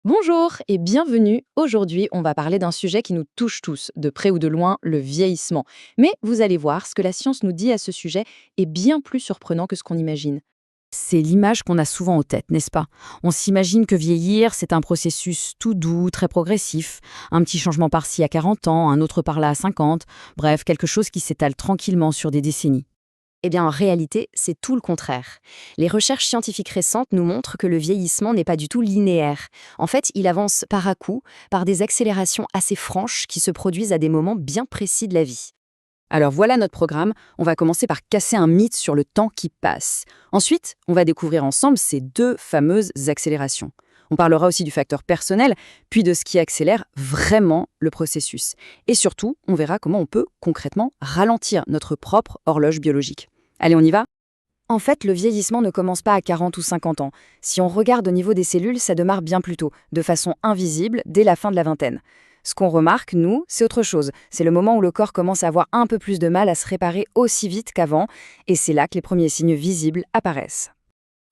Bonjour et bienvenue. Aujourd'hui, on va parler d'un sujet qui nous touche tous, de près ou de loin, le vieillissement. Mais vous allez voir, ce que la science nous dit à ce sujet est bien plus surprenant que ce qu'on imagine. C'est l'image qu'on a souvent en tête, n'est-ce pas? On s'imagine que vieillir, c'est un processus tout doux, très progressif. Un petit changement par-ci à 40 ans, un autre par-là à 50. Bref, quelque chose qui s'étale tranquillement sur des décennies. Eh bien, en réalité, c'est tout le contraire. Les recherches scientifiques récentes nous montrent que le vieillissement n'est pas du tout linéaire. En fait, il avance par à-coups, par des accélérations assez franches qui se produisent à des moments bien précis de la vie. Alors voilà notre programme. On va commencer par casser un mythe sur le temps qui passe. Ensuite, on va découvrir ensemble ces deux fameuses accélérations. On parlera aussi du facteur personnel, puis de ce qui accélère vraiment le processus. Et surtout, on verra comment on peut concrètement ralentir notre propre horloge biologique. Allez, on y va? En fait, le vieillissement ne commence pas à 40 ou 50 ans. Si on regarde au niveau des cellules, ça démarre bien plus tôt, de façon invisible, dès la fin de la vingtaine. Ce qu'on remarque, nous, c'est autre chose. C'est le moment où le corps commence à avoir un peu plus de mal à se réparer aussi vite qu'avant, et c'est là que les premiers signes visibles apparaissent.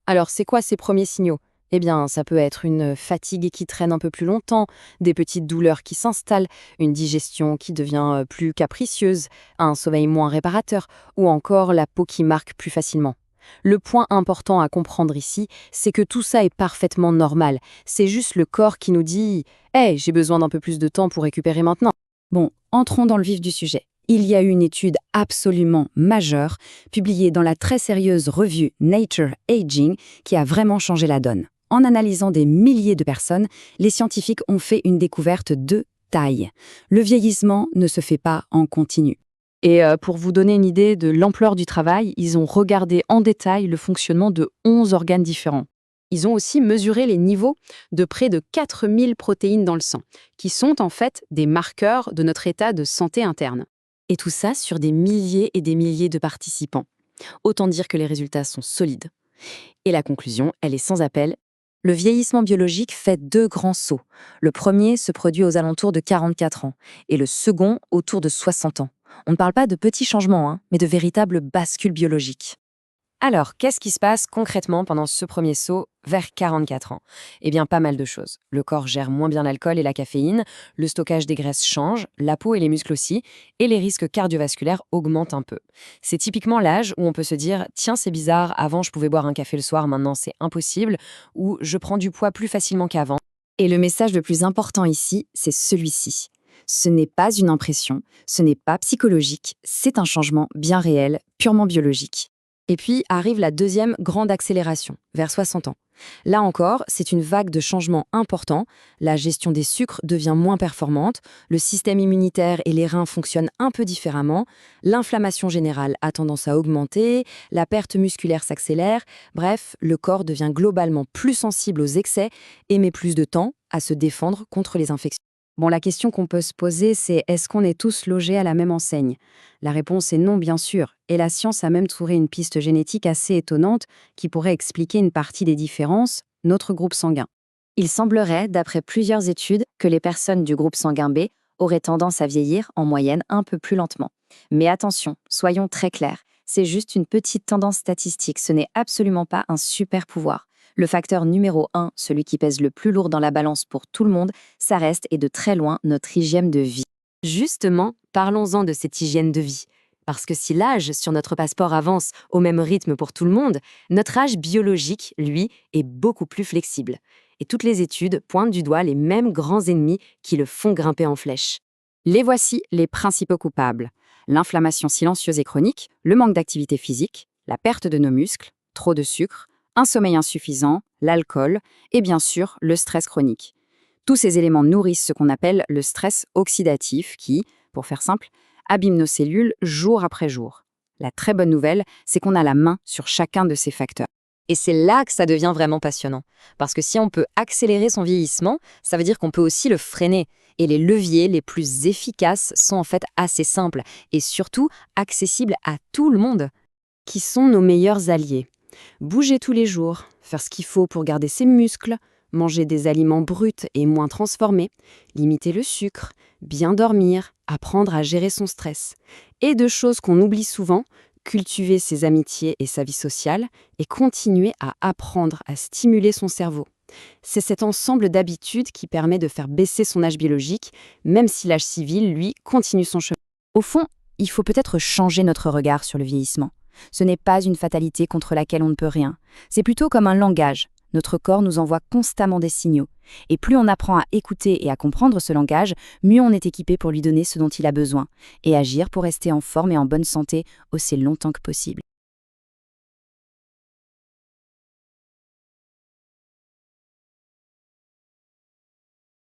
Alors, c'est quoi ces premiers signaux? Eh bien, ça peut être une fatigue qui traîne un peu plus longtemps, des petites douleurs qui s'installent, une digestion qui devient plus capricieuse, un sommeil moins réparateur, ou encore la peau qui marque plus facilement. Le point important à comprendre ici, c'est que tout ça est parfaitement normal. C'est juste le corps qui nous dit « Hey, j'ai besoin d'un peu plus de temps pour récupérer maintenant ». Bon, entrons dans le vif du sujet. Il y a eu une étude absolument majeure, publiée dans la très sérieuse revue Nature Aging, qui a vraiment changé la donne. En analysant des milliers de personnes, les scientifiques ont fait une découverte de taille. Le vieillissement ne se fait pas en continu. Et pour vous donner une idée de l'ampleur du travail, ils ont regardé en détail le fonctionnement de 11 organes différents. Ils ont aussi mesuré les niveaux de près de 4000 protéines dans le sang, qui sont en fait des marqueurs de notre état de santé interne. Et tout ça sur des milliers et des milliers de participants. Autant dire que les résultats sont solides. Et la conclusion, elle est sans appel. Le vieillissement biologique fait deux grands sauts. Le premier se produit aux alentours de 44 ans et le second autour de 60 ans. On ne parle pas de petits changements, mais de véritables bascules biologiques. Alors, qu'est-ce qui se passe concrètement pendant ce premier saut vers 44 ans? Eh bien, pas mal de choses. Le corps gère moins bien l'alcool et la caféine, le stockage des graisses change, la peau et les muscles aussi, et les risques cardiovasculaires augmentent un peu. C'est typiquement l'âge où on peut se dire « Tiens, c'est bizarre, avant je pouvais boire un café le soir, maintenant c'est impossible » ou « Je prends du poids plus facilement qu'avant ». Et le message le plus important ici, c'est celui-ci. Ce n'est pas une impression, ce n'est pas psychologique, c'est un changement bien réel, purement biologique. Et puis arrive la deuxième grande accélération, vers 60 ans. Là encore, c'est une vague de changements importants. La gestion des sucres devient moins performante, le système immunitaire et les reins fonctionnent un peu différemment, l'inflammation générale a tendance à augmenter, la perte musculaire s'accélère, bref, le corps devient globalement plus sensible aux excès et met plus de temps à se défendre contre les infections. Bon, la question qu'on peut se poser, c'est est-ce qu'on est tous logés à la même enseigne? La réponse est non, bien sûr, et la science a même trouvé une piste génétique assez étonnante qui pourrait expliquer une partie des différences, notre groupe sanguin. Il semblerait, d'après plusieurs études, que les personnes du groupe sanguin B auraient tendance à vieillir en moyenne un peu plus lentement. Mais attention, soyons très clairs, c'est juste une petite tendance statistique, ce n'est absolument pas un super pouvoir. Le facteur numéro 1, celui qui pèse le plus lourd dans la balance pour tout le monde, ça reste et de très loin notre hygiène de vie. Justement, parlons-en de cette hygiène de vie. Parce que si l'âge sur notre passeport avance au même rythme pour tout le monde, notre âge biologique, lui, est beaucoup plus flexible. Et toutes les études pointent du doigt les mêmes grands ennemis qui le font grimper en flèche. Les voici les principaux coupables. L'inflammation silencieuse et chronique, le manque d'activité physique, la perte de nos muscles, trop de sucre, un sommeil insuffisant, l'alcool et bien sûr le stress chronique. Tous ces éléments nourrissent ce qu'on appelle le stress oxydatif qui, pour faire simple, abîme nos cellules jour après jour. La très bonne nouvelle, c'est qu'on a la main sur chacun de ces facteurs. Et c'est là que ça devient vraiment passionnant. Parce que si on peut accélérer son vieillissement, ça veut dire qu'on peut aussi le freiner. Et les leviers les plus efficaces sont en fait assez simples et surtout accessibles à tout le monde. Qui sont nos meilleurs alliés? Bouger tous les jours, faire ce qu'il faut pour garder ses muscles, manger des aliments bruts et moins transformés, limiter le sucre, bien dormir, apprendre à gérer son stress. Et deux choses qu'on oublie souvent, cultiver ses amitiés et sa vie sociale et continuer à apprendre à stimuler son cerveau. C'est cet ensemble d'habitudes qui permet de faire baisser son âge biologique, même si l'âge civil, lui, continue son chemin. Au fond, il faut peut-être changer notre regard sur le vieillissement. Ce n'est pas une fatalité contre laquelle on ne peut rien. C'est plutôt comme un langage. Notre corps nous envoie constamment des signaux. Et plus on apprend à écouter et à comprendre ce langage, mieux on est équipé pour lui donner ce dont il a besoin et agir pour rester en forme et en bonne santé aussi longtemps que possible.